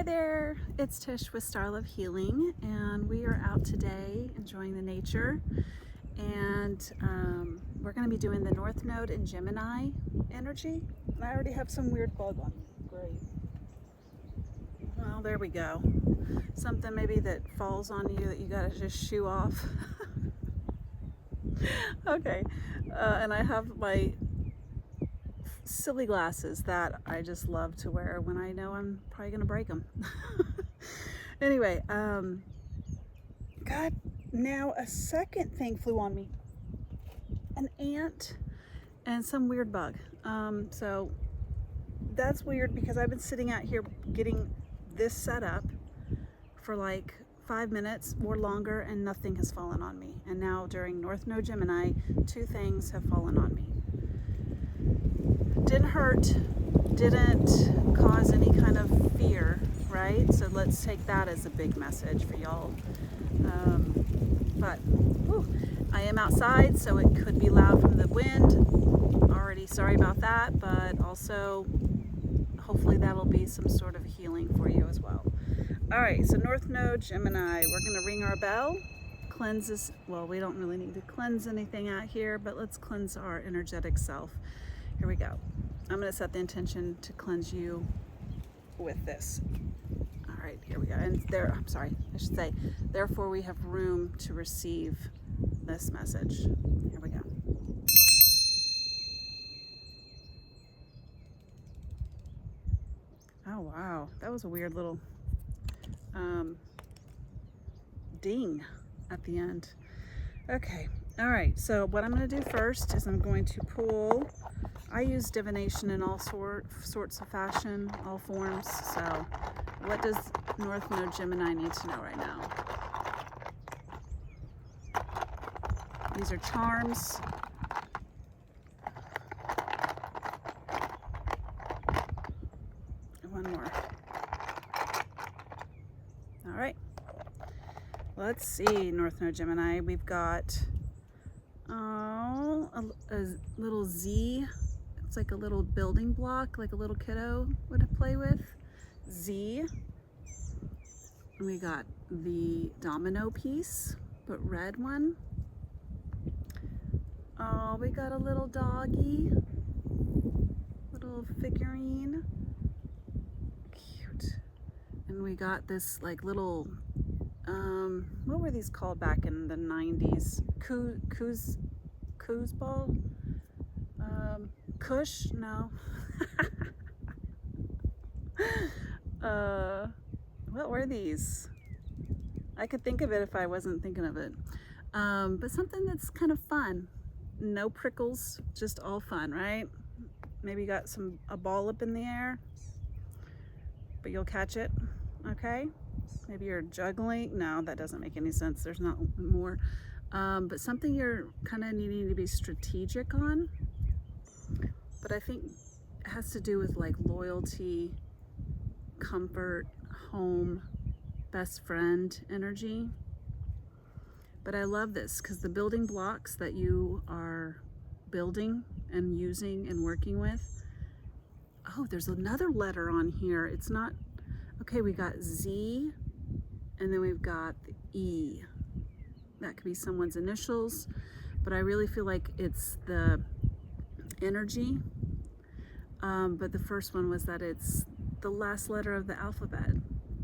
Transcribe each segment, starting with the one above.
Hi there, it's Tish with Star Love Healing, and we are out today enjoying the nature, and we're going to be doing the North Node in Gemini energy. And I already have some weird bug on me. Great. Well, there we go. Something maybe that falls on you that you got to just shoo off. Okay, and I have my silly glasses that I just love to wear when I know I'm probably gonna break them. Anyway, God, now a second thing flew on me. An ant and some weird bug. So that's weird because I've been sitting out here getting this set up for like 5 minutes or longer and nothing has fallen on me. And now during North Node Gemini, 2 things have fallen on me. Didn't hurt, didn't cause any kind of fear, right? So let's take that as a big message for y'all. But I am outside, so it could be loud from the wind. Already sorry about that, but also hopefully that'll be some sort of healing for you as well. All right, so North Node Gemini, we're gonna ring our bell. Cleanses, well, we don't really need to cleanse anything out here, but let's cleanse our energetic self. Here we go. I'm going to set the intention to cleanse you with this. All right, here we go. And there, I'm sorry, I should say, therefore we have room to receive this message. Here we go. Oh, wow. That was a weird little ding at the end. Okay. All right. So what I'm going to do first is I'm going to pull. I use divination in all sorts of fashion, all forms. So what does North Node Gemini need to know right now? These are charms. One more. All right. Let's see, North Node Gemini. We've got a little Z. It's like a little building block, like a little kiddo would play with. Z. And we got the domino piece, but red one. Oh, we got a little doggy, little figurine. Cute. And we got this like little, what were these called back in the 90s? Coosball? Kush? No. What were these? I could think of it if I wasn't thinking of it. But something that's kind of fun. No prickles, just all fun, right? Maybe you got a ball up in the air, but you'll catch it, okay? Maybe you're juggling. No, that doesn't make any sense. There's not more. But something you're kind of needing to be strategic on. But I think it has to do with like loyalty, comfort, home, best friend energy. But I love this because the building blocks that you are building and using and working with. Oh, there's another letter on here. It's not, okay, we got Z and then we've got the E. That could be someone's initials, but I really feel like it's the energy. But the first one was that it's the last letter of the alphabet.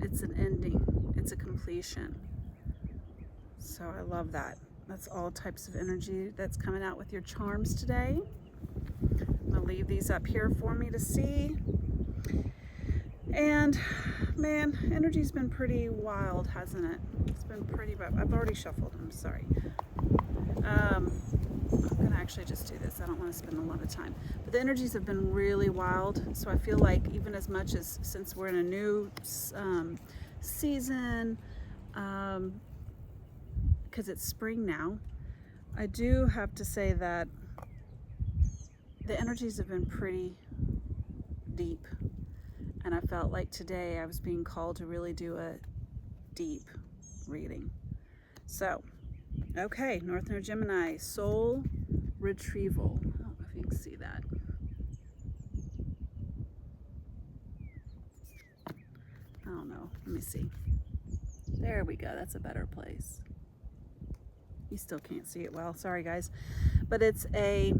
It's an ending, it's a completion. So I love that. That's all types of energy that's coming out with your charms today. I'm gonna leave these up here for me to see. And man, energy's been pretty wild, hasn't it? It's been pretty rough. I've already shuffled them, sorry. I'm gonna actually just do this. I don't want to spend a lot of time. But the energies have been really wild. So I feel like even as much as since we're in a new season, because it's spring now, I do have to say that the energies have been pretty deep. And I felt like today I was being called to really do a deep reading. So, okay, North Node Gemini, soul retrieval. I don't know if you can see that. I don't know. Oh, let me see. There we go. That's a better place. You still can't see it well. Sorry, guys. But it's a,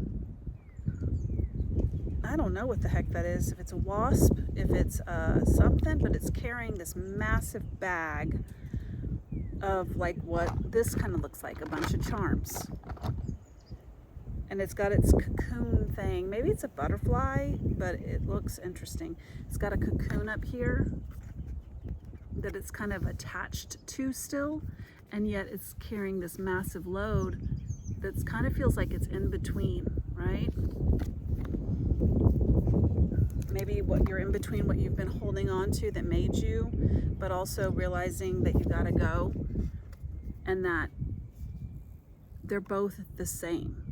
I don't know what the heck that is. If it's a wasp, if it's something, but it's carrying this massive bag of like what this kind of looks like, a bunch of charms. And it's got its cocoon thing. Maybe it's a butterfly, but it looks interesting. It's got a cocoon up here that it's kind of attached to still, and yet it's carrying this massive load that's kind of feels like it's in between, right? Maybe what you're in between what you've been holding on to that made you, but also realizing that you gotta go, and that they're both the same.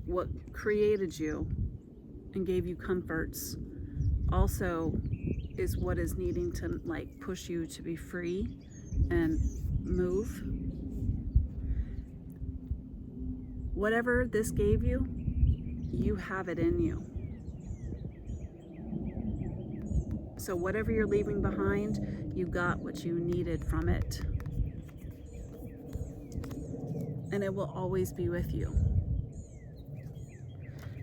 What created you and gave you comforts also is what is needing to like push you to be free and move. Whatever this gave you, you have it in you. So whatever you're leaving behind, you got what you needed from it. And it will always be with you.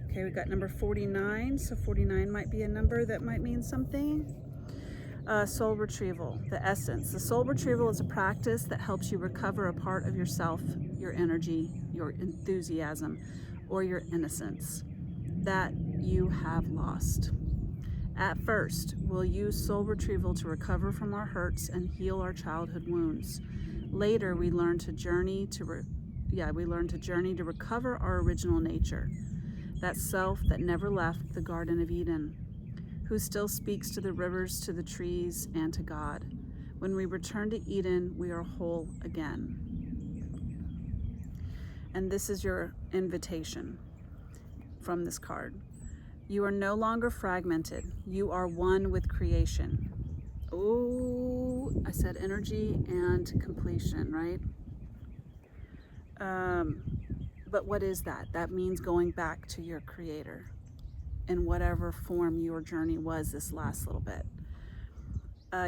Okay, we got number 49. So 49 might be a number that might mean something. Soul retrieval, the essence. The soul retrieval is a practice that helps you recover a part of yourself, your energy, your enthusiasm, or your innocence that you have lost. At first, we'll use soul retrieval to recover from our hurts and heal our childhood wounds. Later, we learn to journey to recover our original nature, that self that never left the Garden of Eden, who still speaks to the rivers, to the trees, and to God. When we return to Eden, we are whole again. And this is your invitation from this card. You are no longer fragmented. You are one with creation. Oh, I said energy and completion, right? But what is that? That means going back to your creator in whatever form your journey was this last little bit.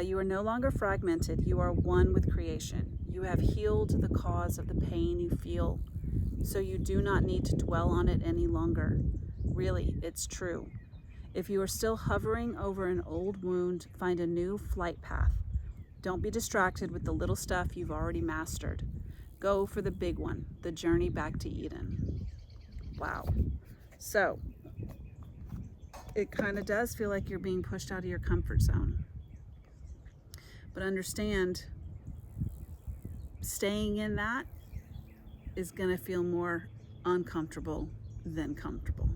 You are no longer fragmented. You are one with creation. You have healed the cause of the pain you feel, so you do not need to dwell on it any longer. Really, it's true. If you are still hovering over an old wound, find a new flight path. Don't be distracted with the little stuff you've already mastered. Go for the big one, the journey back to Eden. Wow. So, it kind of does feel like you're being pushed out of your comfort zone. But understand, staying in that is going to feel more uncomfortable than comfortable.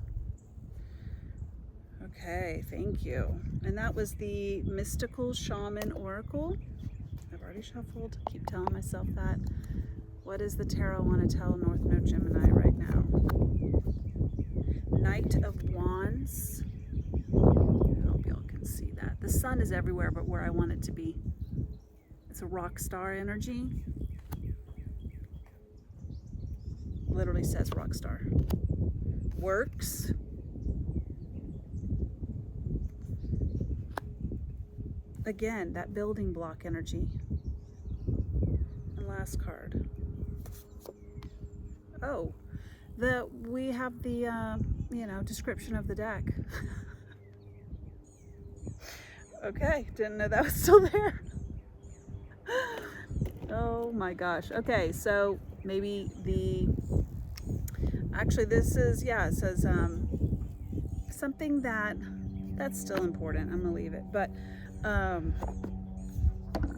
Okay, thank you. And that was the Mystical Shaman Oracle. I've already shuffled. Keep telling myself that. What does the tarot want to tell North Node Gemini right now? Knight of Wands. I hope y'all can see that. The sun is everywhere but where I want it to be. It's a rock star energy. Literally says rock star. Works. Again, that building block energy. And last card. Oh, we have the description of the deck. Okay, didn't know that was still there. Oh my gosh. Okay, so maybe actually this is, it says something that's still important. I'm gonna leave it, but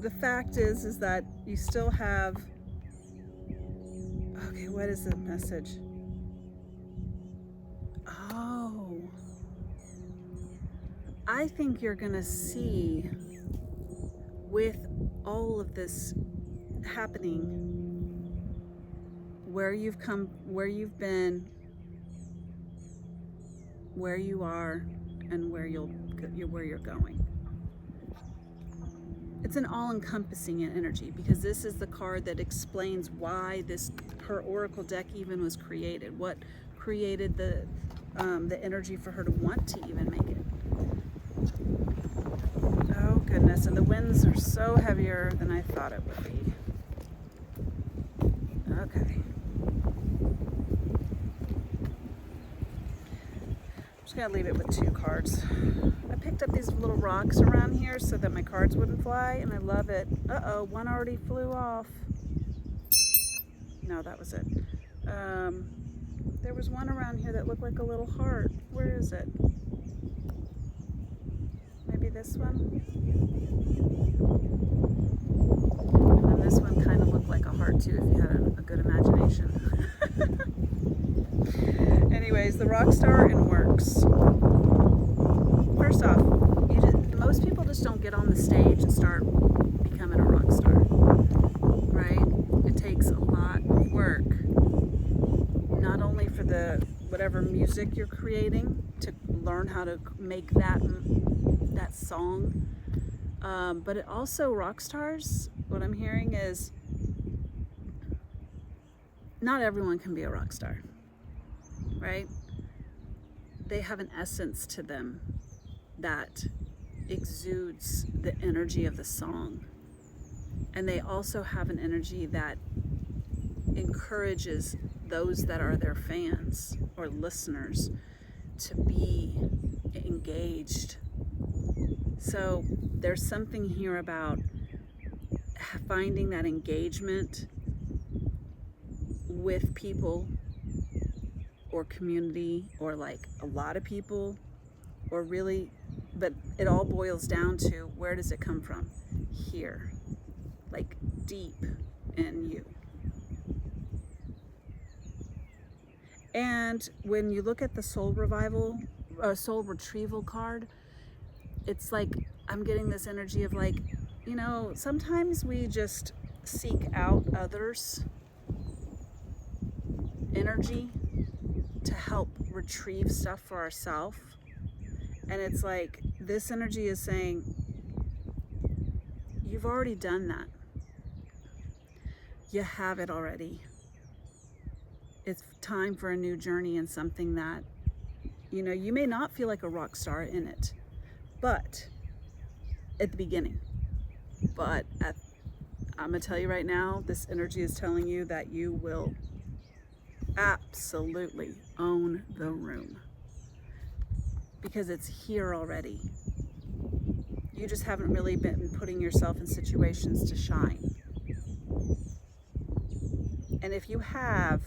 the fact is that you still have, okay, what is the message? Oh, I think you're gonna see with all of this happening where you've come, where you've been, where you are, and where you're going. It's an all-encompassing energy, because this is the card that explains why her oracle deck even was created. What created the energy for her to want to even make it. Oh goodness. forest, and the winds are so heavier than I thought it would be. Okay. I'm just gonna leave it with 2 cards. I picked up these little rocks around here so that my cards wouldn't fly, and I love it. Uh-oh, one already flew off. No, that was it. There was one around here that looked like a little heart. Where is it? Maybe this one? And then this one kind of looked like a heart too, if you had a good imagination. Anyways, the rock star and works. First off, most people just don't get on the stage and start becoming a rock star, right? It takes a lot of work, not only for the whatever music you're creating to learn how to make that song, but it also, rock stars, what I'm hearing is not everyone can be a rock star, right? They have an essence to them that exudes the energy of the song, and they also have an energy that encourages those that are their fans or listeners to be engaged. So there's something here about finding that engagement with people or community, or like a lot of people, or really, but it all boils down to, where does it come from? Here, like deep in you. And when you look at the soul retrieval card, it's like, I'm getting this energy of like, you know, sometimes we just seek out others' energy to help retrieve stuff for ourselves. And it's like, this energy is saying, you've already done that. You have it already. It's time for a new journey and something that, you know, you may not feel like a rock star in it, but at the beginning. But I'm gonna tell you right now, this energy is telling you that you will absolutely own the room, because it's here already. You just haven't really been putting yourself in situations to shine. And if you have,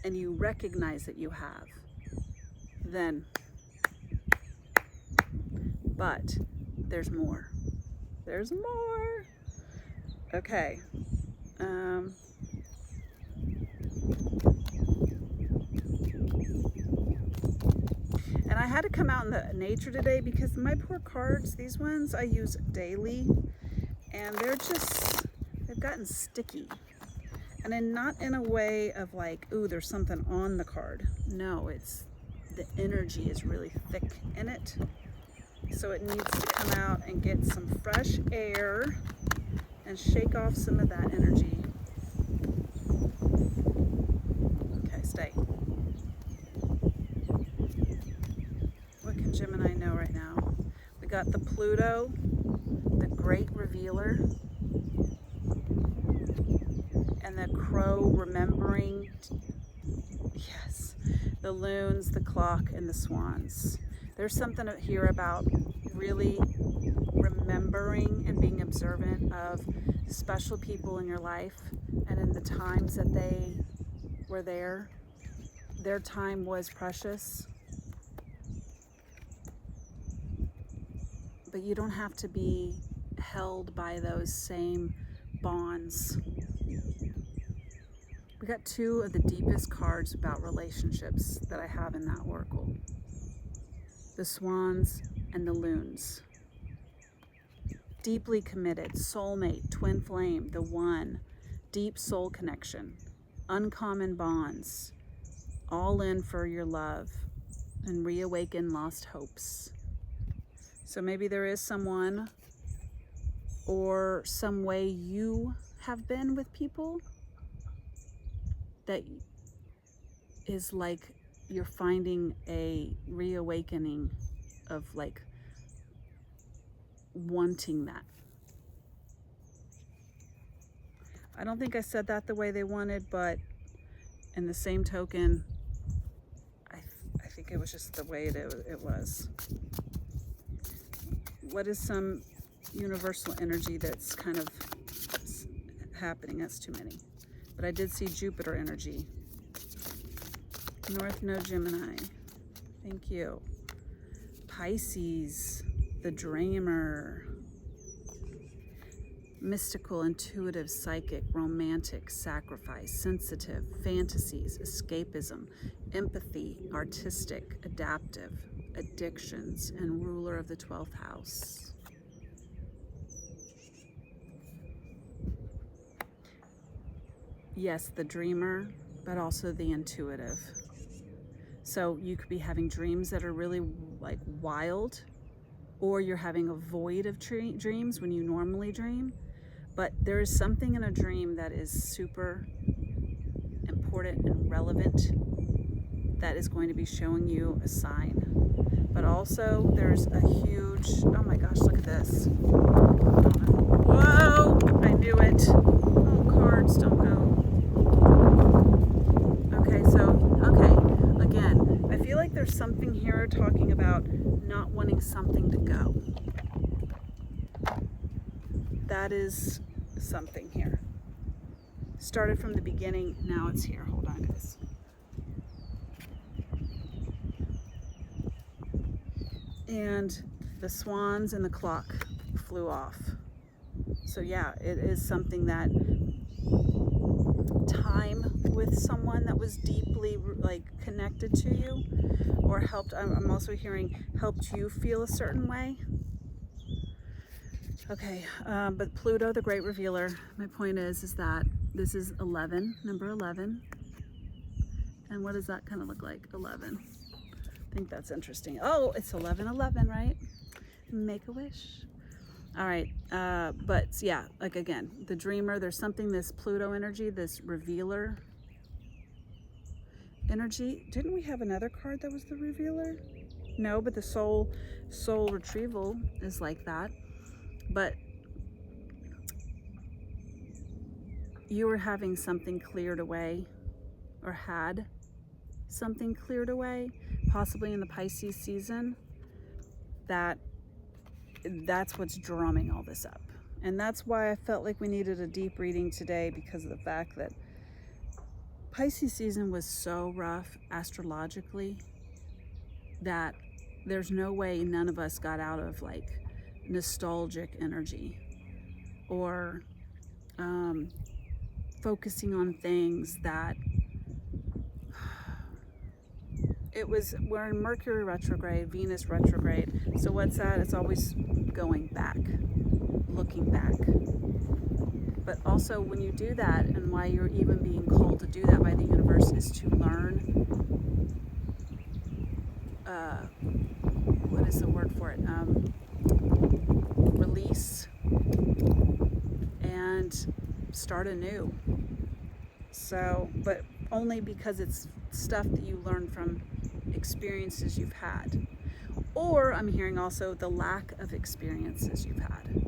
and you recognize that you have, then, but there's more. There's more. Okay. And I had to come out in the nature today because my poor cards, these ones I use daily, and they've gotten sticky. And then not in a way of like, ooh, there's something on the card. No, it's the energy is really thick in it. So it needs to come out and get some fresh air and shake off some of that energy. Okay, stay. What can Gemini know right now? We got the Pluto, the Great Revealer, and the Crow remembering, yes, the loons, the clock, and the swans. There's something here about really remembering and being observant of special people in your life, and in the times that they were there, their time was precious. But you don't have to be held by those same bonds. We got 2 of the deepest cards about relationships that I have in that oracle. The swans and the loons. Deeply committed, soulmate, twin flame, the one, deep soul connection, uncommon bonds, all in for your love, and reawaken lost hopes. So maybe there is someone or some way you have been with people that is like you're finding a reawakening of like wanting that. I don't think I said that the way they wanted, but in the same token, I think it was just the way it was. What is some universal energy that's kind of happening? That's too many. But I did see Jupiter energy. North Node Gemini. Thank you. Pisces, the dreamer. Mystical, intuitive, psychic, romantic, sacrifice, sensitive, fantasies, escapism, empathy, artistic, adaptive, addictions, and ruler of the 12th house. Yes, the dreamer, but also the intuitive. So you could be having dreams that are really like wild, or you're having a void of dreams when you normally dream. But there is something in a dream that is super important and relevant that is going to be showing you a sign. But also there's a huge, oh my gosh, look at this. Whoa, I knew it. Oh, cards don't go. Okay, again, I feel like there's something here talking about not wanting something to go. That is something here. Started from the beginning, now it's here. Hold on, guys. And the swans and the clock flew off. So yeah, it is something that time with someone that was deeply like connected to you, or helped, I'm also hearing helped you feel a certain way. Okay, but Pluto, the great revealer, my point is that this is 11, number 11. And what does that kind of look like, 11? I think that's interesting. Oh, it's 11/11, right? Make a wish. All right, but yeah, like again, the dreamer, there's something, this Pluto energy, this revealer energy. Didn't we have another card that was the revealer? No, but the soul retrieval is like that. But you were having something cleared away, or had something cleared away, possibly in the Pisces season, that's what's drumming all this up. And that's why I felt like we needed a deep reading today, because of the fact that Pisces season was so rough astrologically that there's no way none of us got out of like nostalgic energy, or focusing on things that we're in Mercury retrograde, Venus retrograde. So what's that? It's always going back, looking back. But also when you do that, and why you're even being called to do that by the universe, is to learn, what is the word for it? Release and start anew. So, but only because it's stuff that you learn from experiences you've had. Or I'm hearing also the lack of experiences you've had.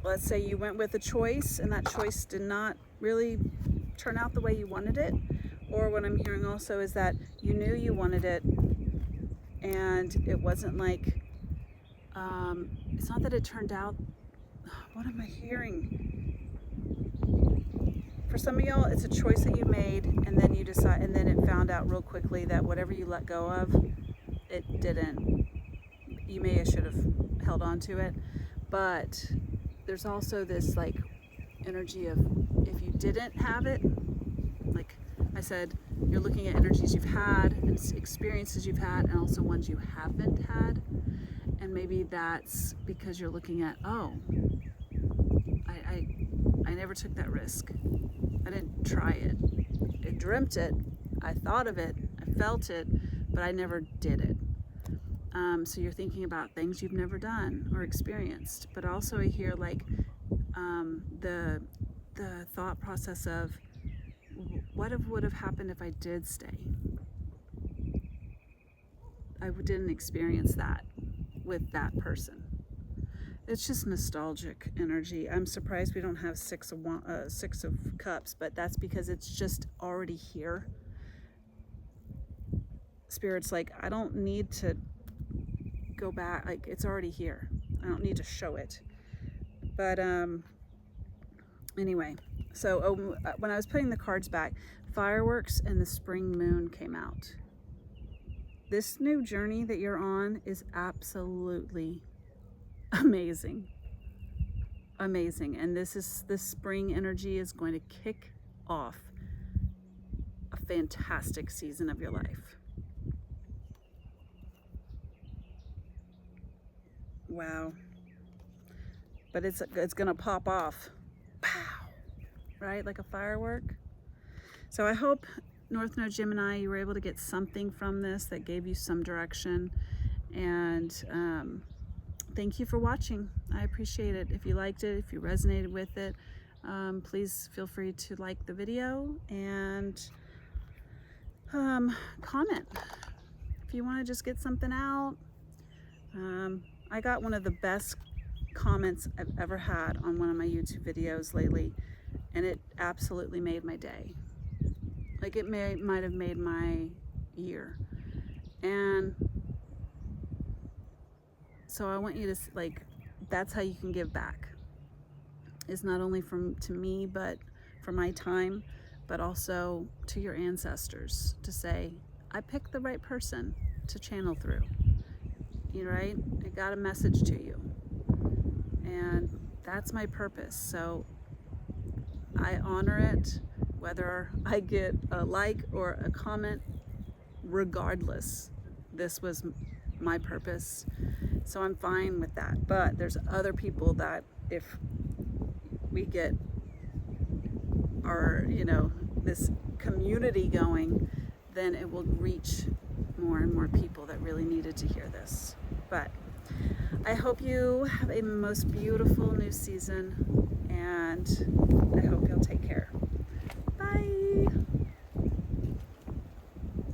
Let's say you went with a choice and that choice did not really turn out the way you wanted it. Or what I'm hearing also is that you knew you wanted it, and it wasn't like, it's not that it turned out, what am I hearing? For some of y'all, it's a choice that you made, and then you decide, and then it found out real quickly that whatever you let go of, it didn't. You may have should have held on to it, but there's also this like energy of, if you didn't have it, like I said, you're looking at energies you've had and experiences you've had, and also ones you haven't had, and maybe that's because you're looking at, oh, I never took that risk. I didn't try it. I dreamt it. I thought of it. I felt it, but I never did it. So you're thinking about things you've never done or experienced. But also I hear like the thought process of, what would have happened if I did stay? I didn't experience that. with that person. It's just nostalgic energy. I'm surprised we don't have six of cups, but that's because it's just already here. Spirit's like, I don't need to go back. Like, it's already here. I don't need to show it. But anyway, so when I was putting the cards back, fireworks and the spring moon came out. This new journey that you're on is absolutely amazing. Amazing. And this spring energy is going to kick off a fantastic season of your life. Wow. But it's gonna pop off. Pow! Right? Like a firework. So I hope, North Node Gemini, you were able to get something from this that gave you some direction. And thank you for watching. I appreciate it. If you liked it, if you resonated with it, please feel free to like the video and comment. If you want to just get something out. I got one of the best comments I've ever had on one of my YouTube videos lately, and it absolutely made my day. Like, it might have made my year. And so I want you to, like, that's how you can give back. It's not only to me, but for my time, but also to your ancestors, to say, I picked the right person to channel through. You right? I got a message to you. And that's my purpose. So I honor it, whether I get a like or a comment, regardless. This was my purpose. So I'm fine with that. But there's other people that if we get our, this community going, then it will reach more and more people that really needed to hear this. But I hope you have a most beautiful new season, and I hope you'll take care.